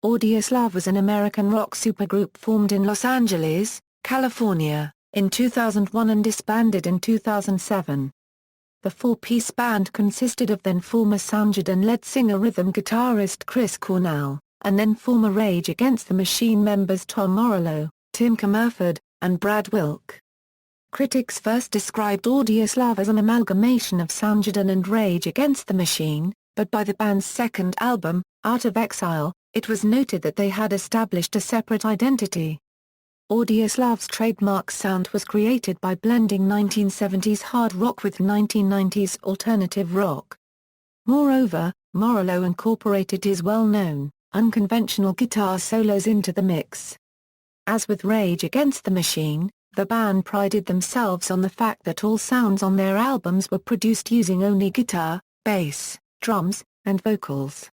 Audioslave was an American rock supergroup formed in Los Angeles, California, in 2001 and disbanded in 2007. The four-piece band consisted of then former Soundgarden lead singer rhythm guitarist Chris Cornell, and then former Rage Against the Machine members Tom Morello, Tim Commerford, and Brad Wilk. Critics first described Audioslave as an amalgamation of Soundgarden and Rage Against the Machine, but by the band's second album, Out of Exile, it was noted that they had established a separate identity. Audioslave's trademark sound was created by blending 1970s hard rock with 1990s alternative rock. Moreover, Morello incorporated his well-known, unconventional guitar solos into the mix. As with Rage Against the Machine, the band prided themselves on the fact that all sounds on their albums were produced using only guitar, bass, drums, and vocals.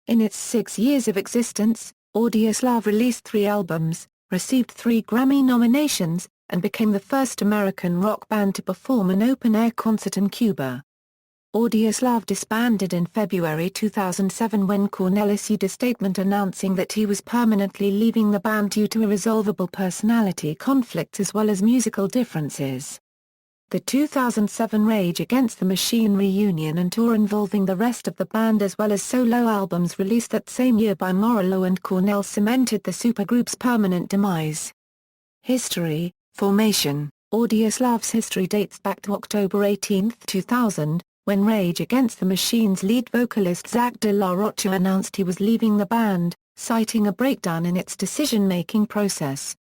In its 6 years of existence, Audioslave released 3 albums, received 3 Grammy nominations, and became the first American rock band to perform an open-air concert in Cuba. Audioslave disbanded in February 2007 when Cornell issued a statement announcing that he was permanently leaving the band due to irresolvable personality conflicts as well as musical differences. The 2007 Rage Against the Machine reunion and tour involving the rest of the band as well as solo albums released that same year by Morello and Cornell cemented the supergroup's permanent demise. History, formation. Audioslave's history dates back to October 18, 2000, when Rage Against the Machine's lead vocalist Zach De La Rocha announced he was leaving the band, citing a breakdown in its decision-making process.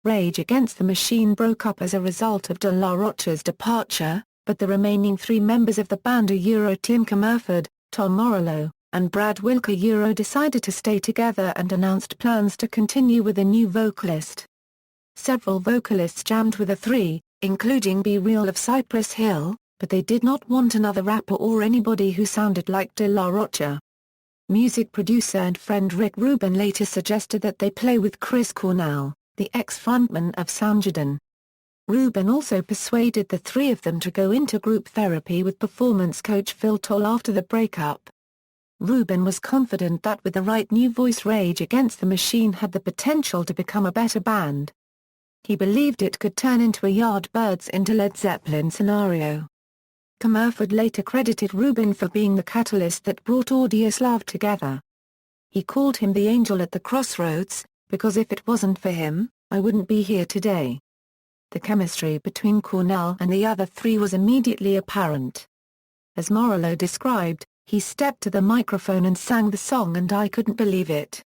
Rage Against the Machine broke up as a result of De La Rocha's departure, but the remaining 3 members of the band Tim Commerford, Tom Morello, and Brad Wilk decided to stay together and announced plans to continue with a new vocalist. Several vocalists jammed with the 3, including Be Real of Cypress Hill, but they did not want another rapper or anybody who sounded like De La Rocha. Music producer and friend Rick Rubin later suggested that they play with Chris Cornell, the ex-frontman of Soundgarden. Rubin also persuaded the 3 of them to go into group therapy with performance coach Phil Toll after the breakup. Rubin was confident that with the right new voice Rage Against the Machine had the potential to become a better band. He believed it could turn into a Yardbirds into Led Zeppelin scenario. Commerford later credited Rubin for being the catalyst that brought Audioslave together. He called him the angel at the crossroads, because if it wasn't for him, I wouldn't be here today. The chemistry between Cornell and the other 3 was immediately apparent. As Morello described, he stepped to the microphone and sang the song and I couldn't believe it.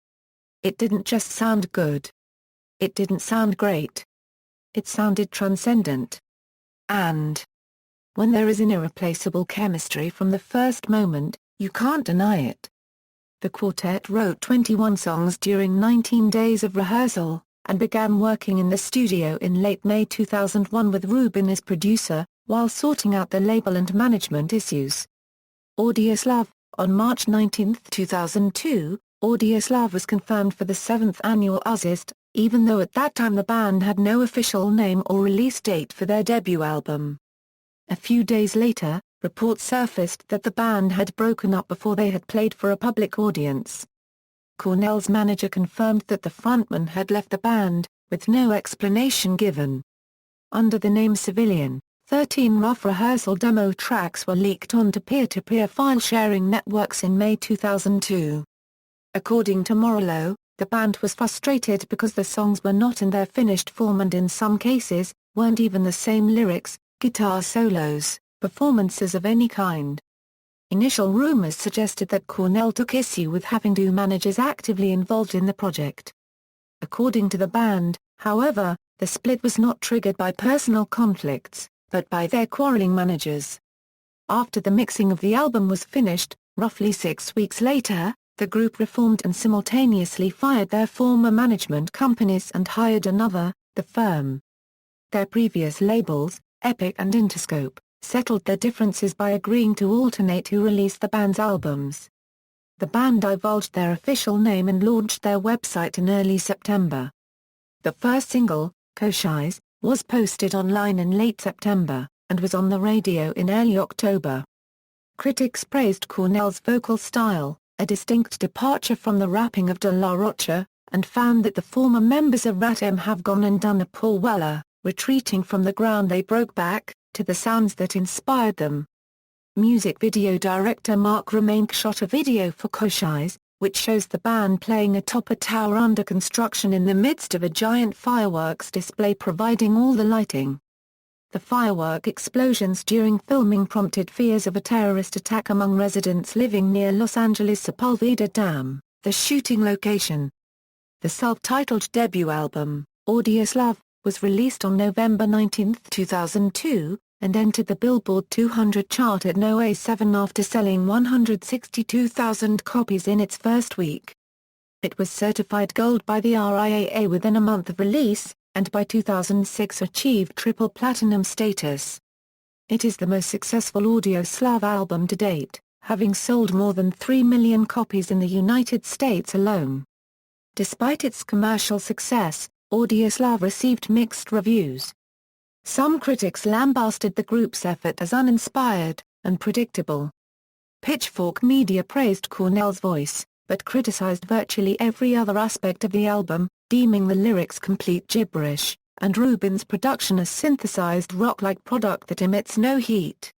It didn't just sound good. It didn't sound great. It sounded transcendent. And when there is an irreplaceable chemistry from the first moment, you can't deny it. The quartet wrote 21 songs during 19 days of rehearsal, and began working in the studio in late May 2001 with Rubin as producer, while sorting out the label and management issues. Audioslave. On March 19, 2002, Audioslave was confirmed for the 7th annual Ozzfest, even though at that time the band had no official name or release date for their debut album. A few days later, reports surfaced that the band had broken up before they had played for a public audience. Cornell's manager confirmed that the frontman had left the band, with no explanation given. Under the name Civilian, 13 rough rehearsal demo tracks were leaked onto peer-to-peer file-sharing networks in May 2002. According to Morello, the band was frustrated because the songs were not in their finished form and in some cases, weren't even the same lyrics, guitar solos, performances of any kind. Initial rumors suggested that Cornell took issue with having 2 managers actively involved in the project. According to the band, however, the split was not triggered by personal conflicts, but by their quarreling managers. After the mixing of the album was finished, roughly 6 weeks later, the group reformed and simultaneously fired their former management companies and hired another, The Firm. Their previous labels, Epic and Interscope, settled their differences by agreeing to alternate who released the band's albums. The band divulged their official name and launched their website in early September. The first single, Cochise, was posted online in late September, and was on the radio in early October. Critics praised Cornell's vocal style, a distinct departure from the rapping of De La Rocha, and found that the former members of Rat M have gone and done a Paul Weller, retreating from the ground they broke back, to the sounds that inspired them. Music video director Mark Romanek shot a video for Cochise, which shows the band playing atop a tower under construction in the midst of a giant fireworks display providing all the lighting. The firework explosions during filming prompted fears of a terrorist attack among residents living near Los Angeles' Sepulveda Dam, the shooting location. The self-titled debut album, Audioslave, was released on November 19, 2002, and entered the Billboard 200 chart at No. 7 after selling 162,000 copies in its first week. It was certified gold by the RIAA within a month of release, and by 2006 achieved triple platinum status. It is the most successful Audioslave album to date, having sold more than 3 million copies in the United States alone. Despite its commercial success, Audioslave received mixed reviews. Some critics lambasted the group's effort as uninspired and predictable. Pitchfork Media praised Cornell's voice, but criticized virtually every other aspect of the album, deeming the lyrics complete gibberish, and Rubin's production a synthesized rock-like product that emits no heat.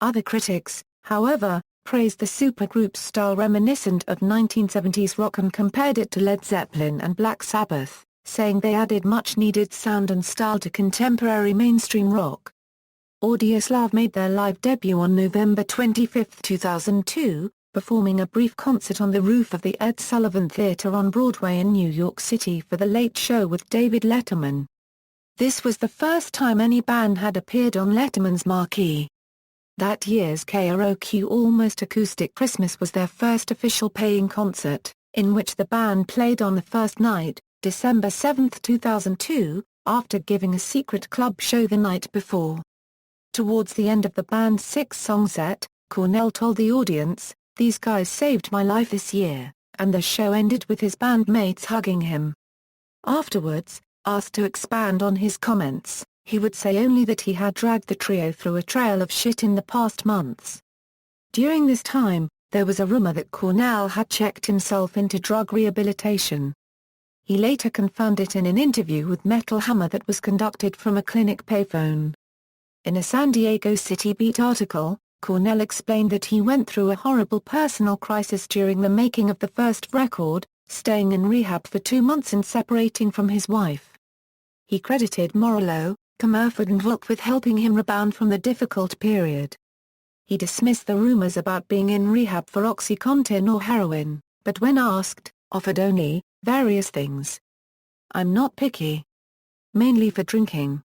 Other critics, however, praised the supergroup's style reminiscent of 1970s rock and compared it to Led Zeppelin and Black Sabbath, saying they added much-needed sound and style to contemporary mainstream rock. Audioslave made their live debut on November 25, 2002, performing a brief concert on the roof of the Ed Sullivan Theatre on Broadway in New York City for The Late Show with David Letterman. This was the first time any band had appeared on Letterman's marquee. That year's KROQ Almost Acoustic Christmas was their first official paying concert, in which the band played on the first night, December 7, 2002, after giving a secret club show the night before. Towards the end of the band's 6-song set, Cornell told the audience, "These guys saved my life this year," and the show ended with his bandmates hugging him. Afterwards, asked to expand on his comments, he would say only that he had dragged the trio through a trail of shit in the past months. During this time, there was a rumor that Cornell had checked himself into drug rehabilitation. He later confirmed it in an interview with Metal Hammer that was conducted from a clinic payphone. In a San Diego City Beat article, Cornell explained that he went through a horrible personal crisis during the making of the first record, staying in rehab for 2 months and separating from his wife. He credited Morello, Commerford and Wilk with helping him rebound from the difficult period. He dismissed the rumors about being in rehab for OxyContin or heroin, but when asked, offered only, various things. "I'm not picky. Mainly for drinking."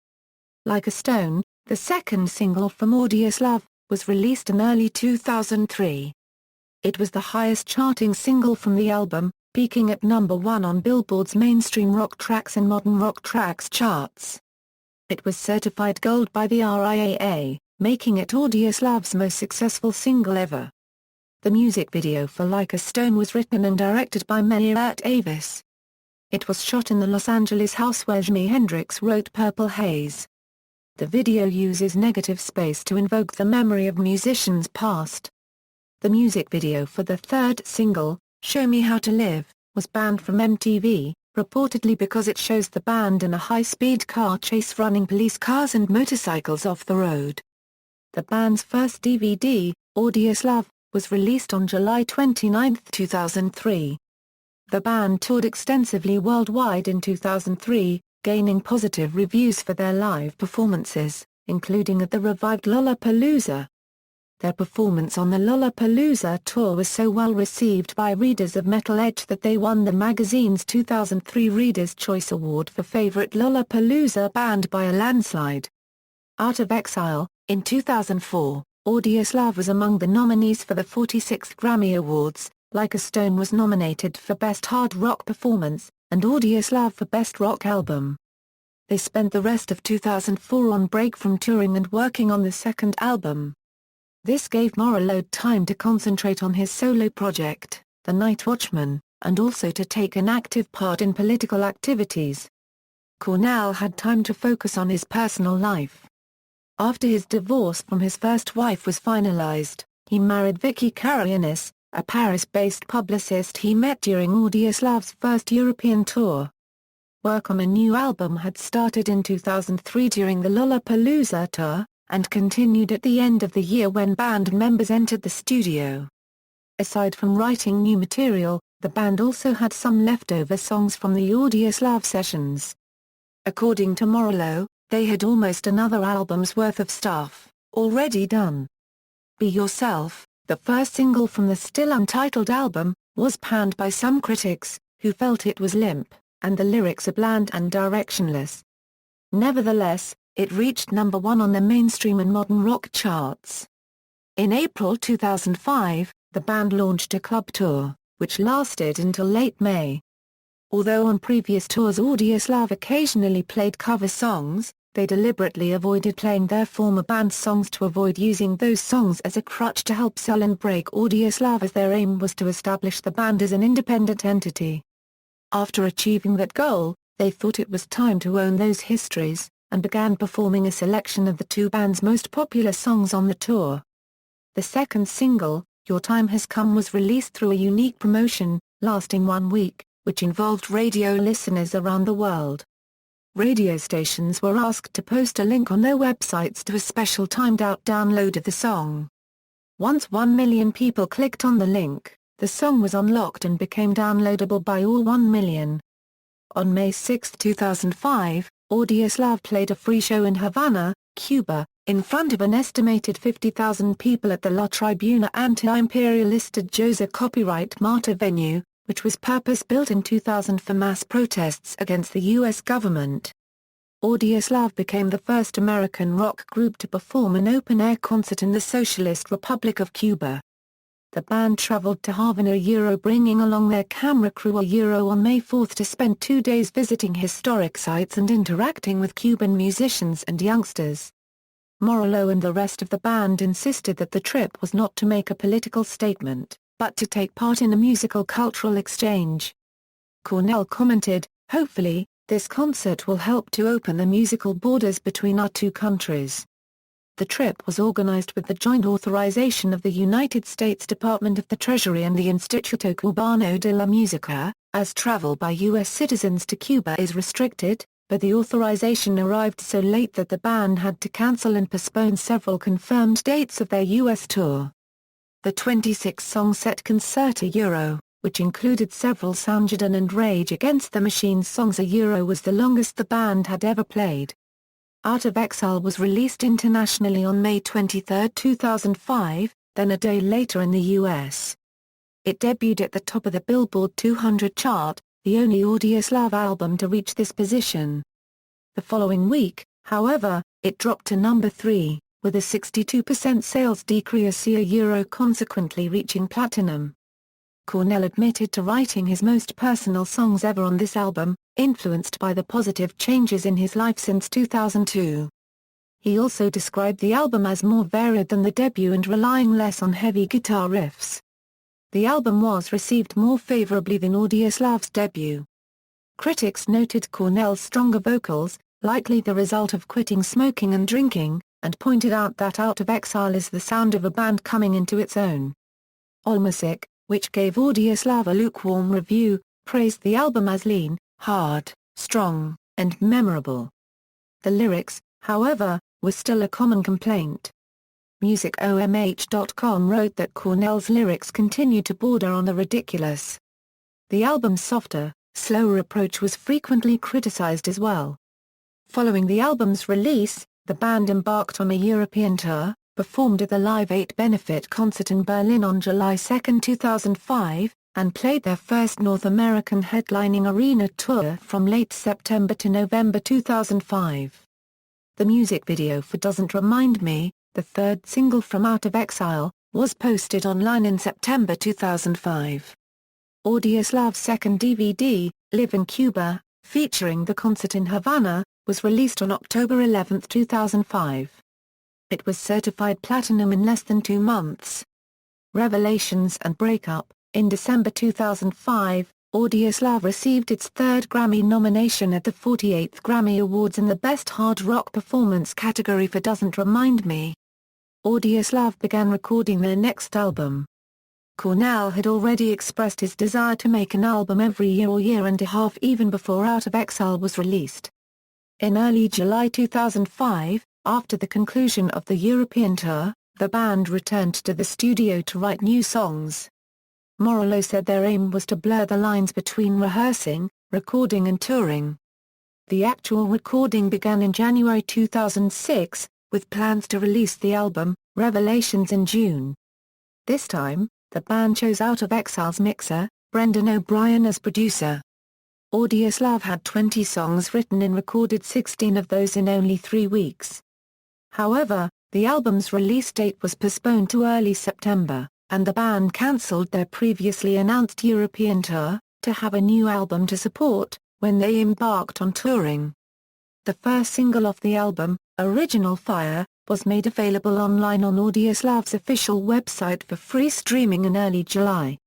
Like a Stone, the second single from Audioslave, was released in early 2003. It was the highest charting single from the album, peaking at number 1 on Billboard's Mainstream Rock Tracks and Modern Rock Tracks charts. It was certified gold by the RIAA, making it Audioslave's most successful single ever. The music video for Like a Stone was written and directed by Meiert Avis. It was shot in the Los Angeles house where Jimi Hendrix wrote Purple Haze. The video uses negative space to invoke the memory of musicians past. The music video for the third single, Show Me How to Live, was banned from MTV, reportedly because it shows the band in a high-speed car chase running police cars and motorcycles off the road. The band's first DVD, Audioslave, was released on July 29, 2003. The band toured extensively worldwide in 2003, gaining positive reviews for their live performances, including at the revived Lollapalooza. Their performance on the Lollapalooza tour was so well received by readers of Metal Edge that they won the magazine's 2003 Reader's Choice Award for Favorite Lollapalooza Band by a landslide. Out of Exile, in 2004, Audioslave was among the nominees for the 46th Grammy Awards. Like a Stone was nominated for Best Hard Rock Performance, and Audioslave for Best Rock Album. They spent the rest of 2004 on break from touring and working on the second album. This gave Morello time to concentrate on his solo project, The Night Watchman, and also to take an active part in political activities. Cornell had time to focus on his personal life. After his divorce from his first wife was finalized, he married Vicky Karayanis, a Paris-based publicist he met during Audioslave's first European tour. Work on a new album had started in 2003 during the Lollapalooza tour, and continued at the end of the year when band members entered the studio. Aside from writing new material, the band also had some leftover songs from the Audioslave sessions. According to Morello, they had almost another album's worth of stuff already done. Be Yourself, the first single from the still untitled album, was panned by some critics, who felt it was limp, and the lyrics are bland and directionless. Nevertheless, it reached number 1 on the mainstream and modern rock charts. In April 2005, the band launched a club tour, which lasted until late May. Although on previous tours Audioslave occasionally played cover songs, they deliberately avoided playing their former band's songs to avoid using those songs as a crutch to help sell and break Audioslave, as their aim was to establish the band as an independent entity. After achieving that goal, they thought it was time to own those histories, and began performing a selection of the two band's most popular songs on the tour. The second single, Your Time Has Come, was released through a unique promotion, lasting 1 week, which involved radio listeners around the world. Radio stations were asked to post a link on their websites to a special timed-out download of the song. Once 1 million people clicked on the link, the song was unlocked and became downloadable by all 1 million. On May 6, 2005, Audioslave played a free show in Havana, Cuba, in front of an estimated 50,000 people at the La Tribuna anti-imperialista Jose Copyright Marta venue, which was purpose-built in 2000 for mass protests against the U.S. government. Audioslave became the first American rock group to perform an open-air concert in the Socialist Republic of Cuba. The band traveled to Havana, bringing along their camera crew on May 4 to spend 2 days visiting historic sites and interacting with Cuban musicians and youngsters. Morello and the rest of the band insisted that the trip was not to make a political statement, but to take part in a musical cultural exchange. Cornell commented, "Hopefully, this concert will help to open the musical borders between our two countries." The trip was organized with the joint authorization of the United States Department of the Treasury and the Instituto Cubano de la Música, as travel by U.S. citizens to Cuba is restricted, but the authorization arrived so late that the band had to cancel and postpone several confirmed dates of their U.S. tour. The 26-song set concert which included several Soundgarden and Rage Against the Machine songs was the longest the band had ever played. Out of Exile was released internationally on May 23, 2005, then a day later in the US. It debuted at the top of the Billboard 200 chart, the only Audioslave album to reach this position. The following week, however, it dropped to number 3, with a 62% sales decrease consequently reaching platinum. Cornell admitted to writing his most personal songs ever on this album, influenced by the positive changes in his life since 2002. He also described the album as more varied than the debut and relying less on heavy guitar riffs. The album was received more favorably than Audioslave's debut. Critics noted Cornell's stronger vocals, likely the result of quitting smoking and drinking, and pointed out that Out of Exile is the sound of a band coming into its own. AllMusic, which gave Audioslave a lukewarm review, praised the album as lean, hard, strong, and memorable. The lyrics, however, were still a common complaint. MusicOMH.com wrote that Cornell's lyrics continued to border on the ridiculous. The album's softer, slower approach was frequently criticized as well. Following the album's release, the band embarked on a European tour, performed at the Live 8 benefit concert in Berlin on July 2, 2005, and played their first North American headlining arena tour from late September to November 2005. The music video for Doesn't Remind Me, the third single from Out of Exile, was posted online in September 2005. Audioslave's second DVD, Live in Cuba, featuring the concert in Havana, was released on October 11, 2005. It was certified platinum in less than 2 months. Revelations and Breakup. In December 2005, Audioslave received its third Grammy nomination at the 48th Grammy Awards in the Best Hard Rock Performance category for Doesn't Remind Me. Audioslave began recording their next album. Cornell had already expressed his desire to make an album every year or year and a half even before Out of Exile was released. In early July 2005, after the conclusion of the European tour, the band returned to the studio to write new songs. Morello said their aim was to blur the lines between rehearsing, recording and touring. The actual recording began in January 2006, with plans to release the album, Revelations, in June. This time, the band chose Out of Exile's mixer, Brendan O'Brien, as producer. Audioslave had 20 songs written and recorded 16 of those in only 3 weeks. However, the album's release date was postponed to early September, and the band cancelled their previously announced European tour, to have a new album to support, when they embarked on touring. The first single off the album, Original Fire, was made available online on Audioslave's official website for free streaming in early July.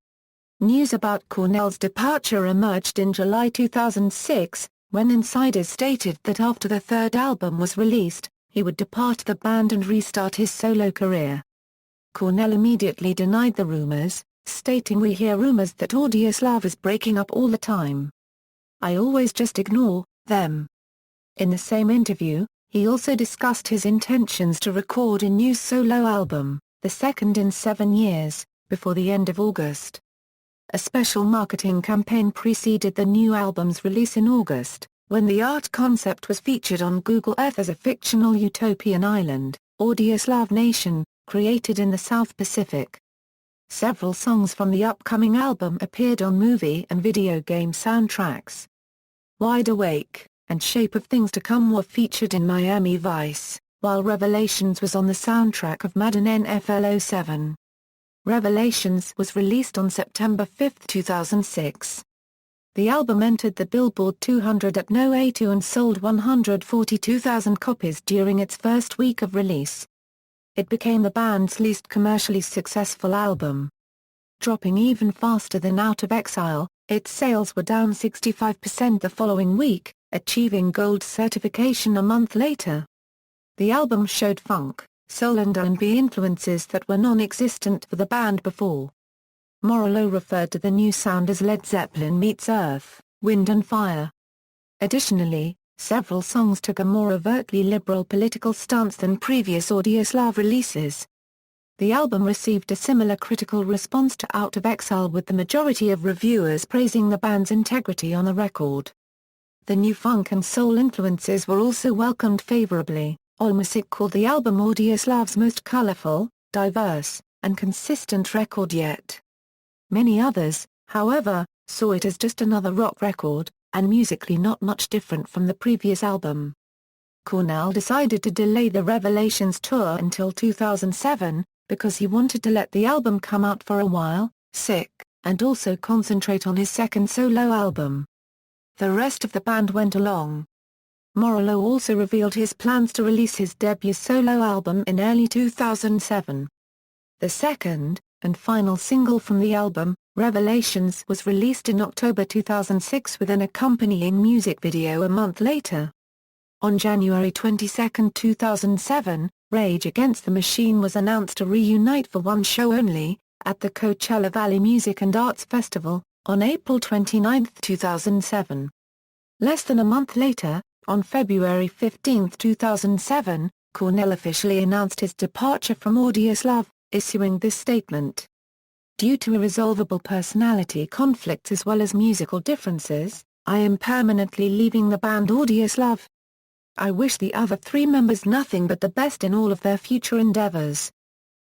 News about Cornell's departure emerged in July 2006, when insiders stated that after the third album was released, he would depart the band and restart his solo career. Cornell immediately denied the rumors, stating, "We hear rumors that Audioslave is breaking up all the time. I always just ignore them." In the same interview, he also discussed his intentions to record a new solo album, the second in 7 years, before the end of August. A special marketing campaign preceded the new album's release in August, when the art concept was featured on Google Earth as a fictional utopian island, Audioslave Nation, created in the South Pacific. Several songs from the upcoming album appeared on movie and video game soundtracks. Wide Awake and Shape of Things to Come were featured in Miami Vice, while Revelations was on the soundtrack of Madden NFL 07. Revelations was released on September 5, 2006. The album entered the Billboard 200 at No. 2 and sold 142,000 copies during its first week of release. It became the band's least commercially successful album. Dropping even faster than Out of Exile, its sales were down 65% the following week, achieving gold certification a month later. The album showed funk, soul and R&B influences that were non-existent for the band before. Morello referred to the new sound as Led Zeppelin meets Earth, Wind and Fire. Additionally, several songs took a more overtly liberal political stance than previous Audioslave releases. The album received a similar critical response to Out of Exile, with the majority of reviewers praising the band's integrity on the record. The new funk and soul influences were also welcomed favorably. AllMusic called the album Audioslave's most colorful, diverse, and consistent record yet. Many others, however, saw it as just another rock record, and musically not much different from the previous album. Cornell decided to delay the Revelations tour until 2007, because he wanted to let the album come out for a while, sick, and also concentrate on his second solo album. The rest of the band went along. Morello also revealed his plans to release his debut solo album in early 2007. The second, and final single from the album, Revelations, was released in October 2006 with an accompanying music video a month later. On January 22, 2007, Rage Against the Machine was announced to reunite for one show only, at the Coachella Valley Music and Arts Festival, on April 29, 2007. Less than a month later, on February 15, 2007, Cornell officially announced his departure from Audioslave, issuing this statement. "Due to irresolvable personality conflicts as well as musical differences, I am permanently leaving the band Audioslave. I wish the other 3 members nothing but the best in all of their future endeavors."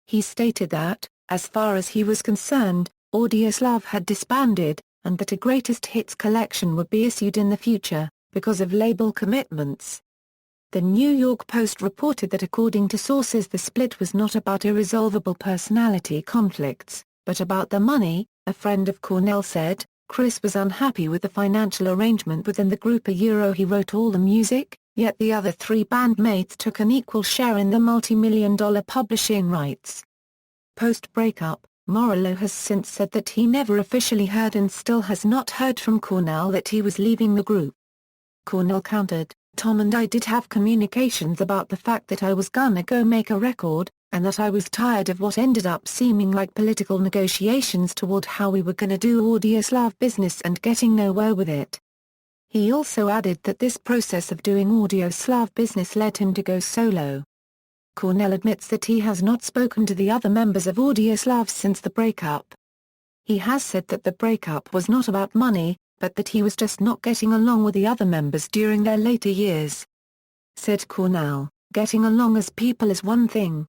He stated that, as far as he was concerned, Audioslave had disbanded, and that a greatest hits collection would be issued in the future, because of label commitments. The New York Post reported that according to sources the split was not about irresolvable personality conflicts, but about the money. A friend of Cornell said, "Chris was unhappy with the financial arrangement within the group. He wrote all the music, yet the other 3 bandmates took an equal share in the multi-million-dollar publishing rights." Post-breakup, Morello has since said that he never officially heard and still has not heard from Cornell that he was leaving the group. Cornell countered, "Tom and I did have communications about the fact that I was gonna go make a record, and that I was tired of what ended up seeming like political negotiations toward how we were gonna do Audioslave business and getting nowhere with it. He also added that this process of doing Audioslave business led him to go solo. Cornell admits that he has not spoken to the other members of Audioslave since the breakup. He has said that the breakup was not about money, but that he was just not getting along with the other members during their later years. Said Cornell, "Getting along as people is one thing.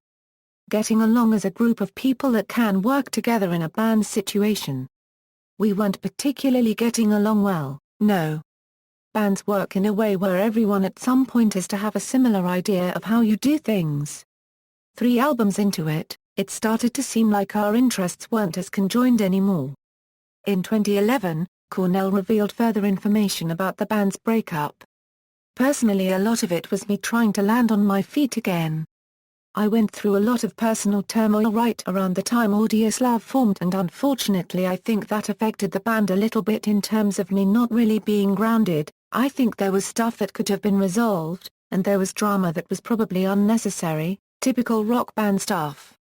Getting along as a group of people that can work together in a band situation. We weren't particularly getting along well, no. Bands work in a way where everyone at some point is to have a similar idea of how you do things. 3 albums into it, it started to seem like our interests weren't as conjoined anymore." In 2011, Cornell revealed further information about the band's breakup. "Personally, a lot of it was me trying to land on my feet again. I went through a lot of personal turmoil right around the time Audioslave formed, and unfortunately I think that affected the band a little bit in terms of me not really being grounded. I think there was stuff that could have been resolved, and there was drama that was probably unnecessary, typical rock band stuff.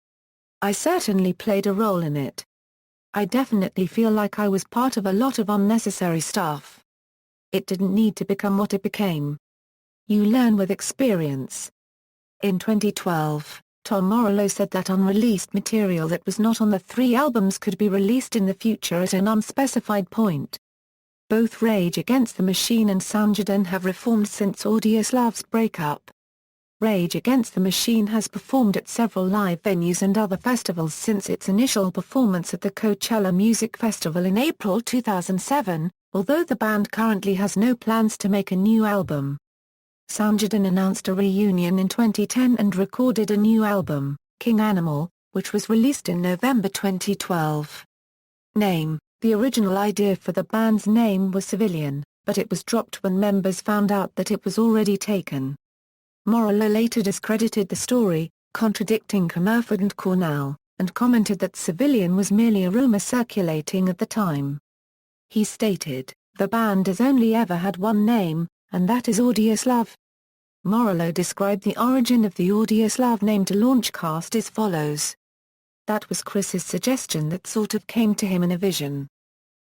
I certainly played a role in it. I definitely feel like I was part of a lot of unnecessary stuff. It didn't need to become what it became. You learn with experience." In 2012, Tom Morello said that unreleased material that was not on the 3 albums could be released in the future at an unspecified point. Both Rage Against the Machine and Soundgarden have reformed since Audioslave's breakup. Rage Against the Machine has performed at several live venues and other festivals since its initial performance at the Coachella Music Festival in April 2007, although the band currently has no plans to make a new album. Soundgarden announced a reunion in 2010 and recorded a new album, King Animal, which was released in November 2012. Name: the original idea for the band's name was Civilian, but it was dropped when members found out that it was already taken. Morello later discredited the story, contradicting Commerford and Cornell, and commented that Civilian was merely a rumor circulating at the time. He stated, "The band has only ever had one name, and that is Audioslave." Morello described the origin of the Audioslave name to Launchcast as follows. "That was Chris's suggestion that sort of came to him in a vision.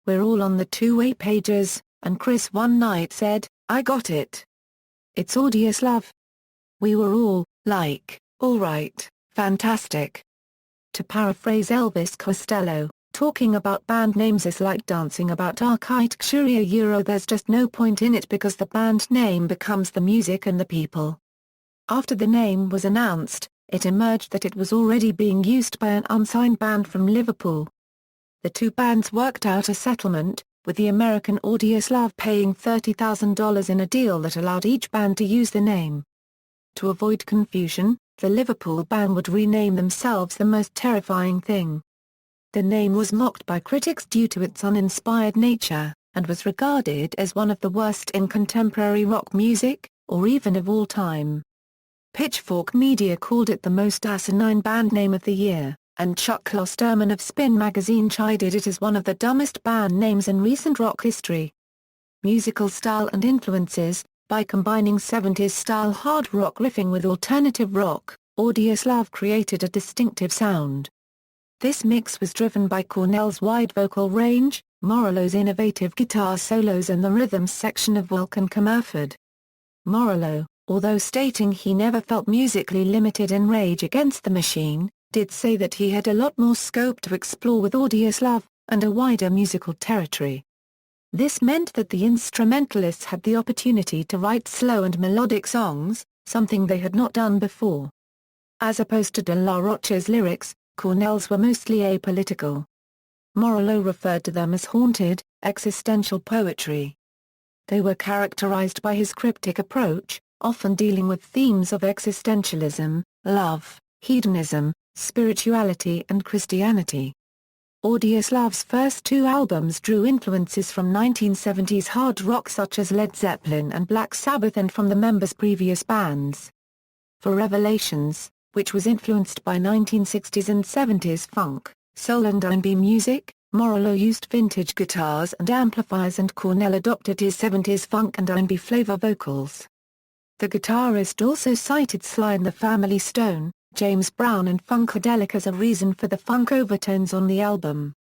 We're all on the two-way pages, and Chris one night said, 'I got it. It's Audioslave.' We were all, like, all right, fantastic." To paraphrase Elvis Costello, talking about band names is like dancing about architecture. There's just no point in it because the band name becomes the music and the people. After the name was announced, it emerged that it was already being used by an unsigned band from Liverpool. The 2 bands worked out a settlement, with the American Audioslave paying $30,000 in a deal that allowed each band to use the name. To avoid confusion, the Liverpool band would rename themselves The Most Terrifying Thing. The name was mocked by critics due to its uninspired nature, and was regarded as one of the worst in contemporary rock music, or even of all time. Pitchfork Media called it the most asinine band name of the year, and Chuck Klosterman of Spin magazine chided it as one of the dumbest band names in recent rock history. Musical style and influences: by combining 70s-style hard rock riffing with alternative rock, Audioslave created a distinctive sound. This mix was driven by Cornell's wide vocal range, Morello's innovative guitar solos and the rhythms section of Wilk and Commerford. Morello, although stating he never felt musically limited in Rage Against the Machine, did say that he had a lot more scope to explore with Audioslave, and a wider musical territory. This meant that the instrumentalists had the opportunity to write slow and melodic songs, something they had not done before. As opposed to De La Rocha's lyrics, Cornell's were mostly apolitical. Morello referred to them as haunted, existential poetry. They were characterized by his cryptic approach, often dealing with themes of existentialism, love, hedonism, spirituality and Christianity. Audioslave's first 2 albums drew influences from 1970s hard rock such as Led Zeppelin and Black Sabbath and from the members' previous bands. For Revelations, which was influenced by 1960s and 70s funk, soul and R&B music, Morello used vintage guitars and amplifiers and Cornell adopted his 70s funk and R&B flavor vocals. The guitarist also cited Sly and the Family Stone, James Brown and Funkadelic as a reason for the funk overtones on the album.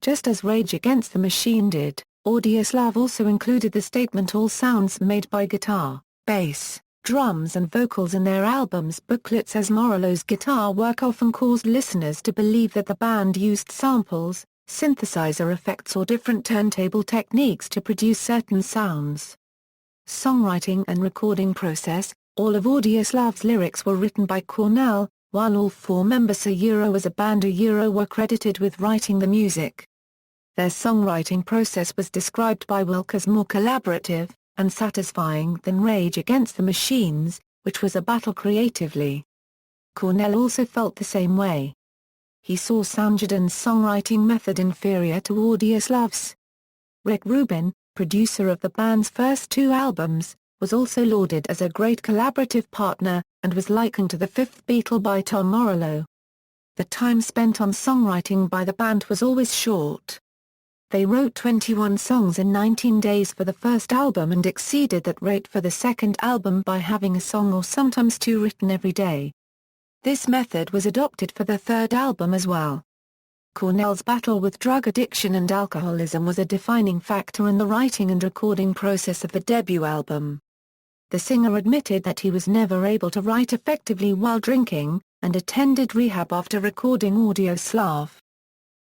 Just as Rage Against the Machine did, Audioslave also included the statement all sounds made by guitar, bass, drums and vocals in their album's booklets, as Morello's guitar work often caused listeners to believe that the band used samples, synthesizer effects or different turntable techniques to produce certain sounds. Songwriting and recording process. All of Audioslave's lyrics were written by Cornell, while all four members as a band were credited with writing the music. Their songwriting process was described by Wilk as more collaborative and satisfying than Rage Against the Machine's, which was a battle creatively. Cornell also felt the same way. He saw Soundgarden's songwriting method inferior to Audioslave's. Rick Rubin, producer of the band's first two albums, was also lauded as a great collaborative partner, and was likened to the fifth Beatle by Tom Morello. The time spent on songwriting by the band was always short. They wrote 21 songs in 19 days for the first album and exceeded that rate for the second album by having a song or sometimes two written every day. This method was adopted for the third album as well. Cornell's battle with drug addiction and alcoholism was a defining factor in the writing and recording process of the debut album. The singer admitted that he was never able to write effectively while drinking, and attended rehab after recording Audioslave.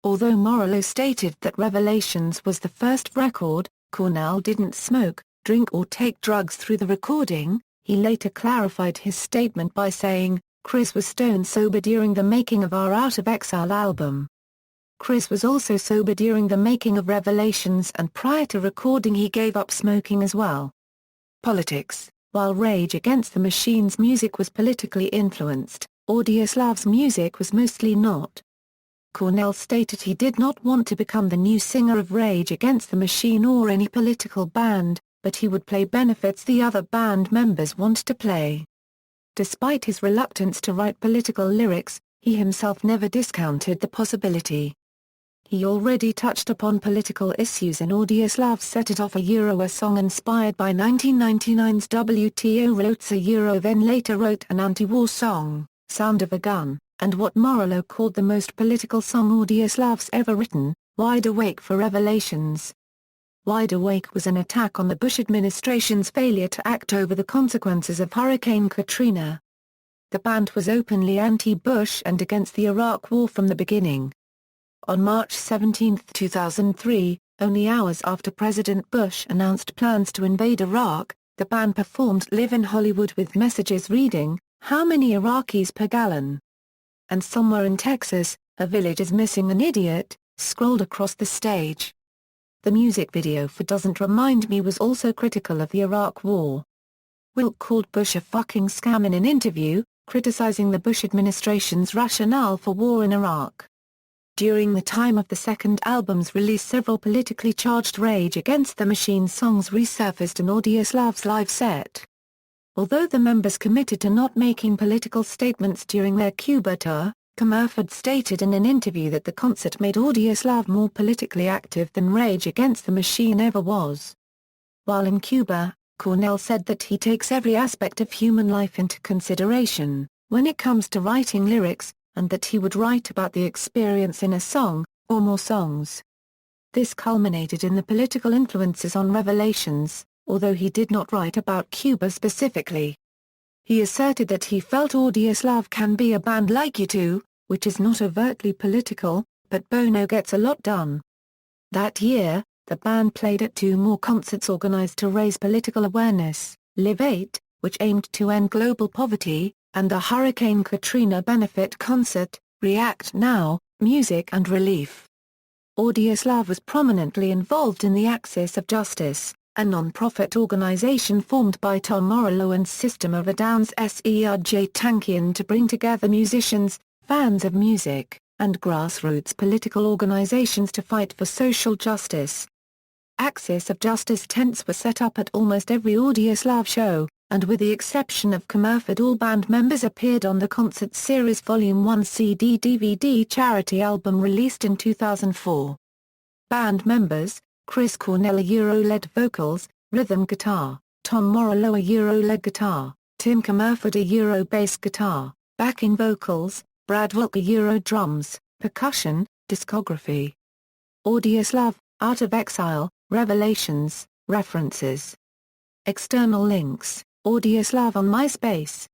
Although Morello stated that Revelations was the first record, Cornell didn't smoke, drink or take drugs through the recording. He later clarified his statement by saying, "Chris was stone sober during the making of our Out of Exile album. Chris was also sober during the making of Revelations, and prior to recording he gave up smoking as well." Politics. While Rage Against the Machine's music was politically influenced, Audioslave's music was mostly not. Cornell stated he did not want to become the new singer of Rage Against the Machine or any political band, but he would play benefits the other band members wanted to play. Despite his reluctance to write political lyrics, he himself never discounted the possibility. He already touched upon political issues in Audioslave Set It Off, a song inspired by 1999's WTO Roots, then later wrote an anti-war song, Sound of a Gun, and what Morello called the most political song Audioslave's ever written, Wide Awake for Revelations. Wide Awake was an attack on the Bush administration's failure to act over the consequences of Hurricane Katrina. The band was openly anti-Bush and against the Iraq War from the beginning. On March 17, 2003, only hours after President Bush announced plans to invade Iraq, the band performed Live in Hollywood with messages reading, "How many Iraqis per gallon?" and "Somewhere in Texas, a village is missing an idiot," scrolled across the stage. The music video for Doesn't Remind Me was also critical of the Iraq War. Wilk called Bush a fucking scam in an interview, criticizing the Bush administration's rationale for war in Iraq. During the time of the second album's release, several politically charged Rage Against the Machine songs resurfaced in Audioslave's live set. Although the members committed to not making political statements during their Cuba tour, Commerford stated in an interview that the concert made Audioslave more politically active than Rage Against the Machine ever was. While in Cuba, Cornell said that he takes every aspect of human life into consideration when it comes to writing lyrics, and that he would write about the experience in a song, or more songs. This culminated in the political influences on Revelations, although he did not write about Cuba specifically. He asserted that he felt Audioslave can be a band like U2, which is not overtly political, but Bono gets a lot done. That year, the band played at two more concerts organized to raise political awareness, Live 8, which aimed to end global poverty, and the Hurricane Katrina benefit concert, React Now, Music and Relief. Audioslave was prominently involved in the Axis of Justice, a non-profit organization formed by Tom Morello and System of a Down's Serj Tankian to bring together musicians, fans of music, and grassroots political organizations to fight for social justice. Axis of Justice tents were set up at almost every Audioslave show, and with the exception of Commerford, all band members appeared on the Concert Series Volume 1 CD-DVD charity album released in 2004. Band members: Chris Cornell lead vocals, rhythm guitar, Tom Morello lead guitar, Tim Commerford bass guitar, Backing vocals, Brad Wilk. Euro drums, percussion, discography. Audioslave, Out of Exile, Revelations, references. External links, Audioslave on MySpace.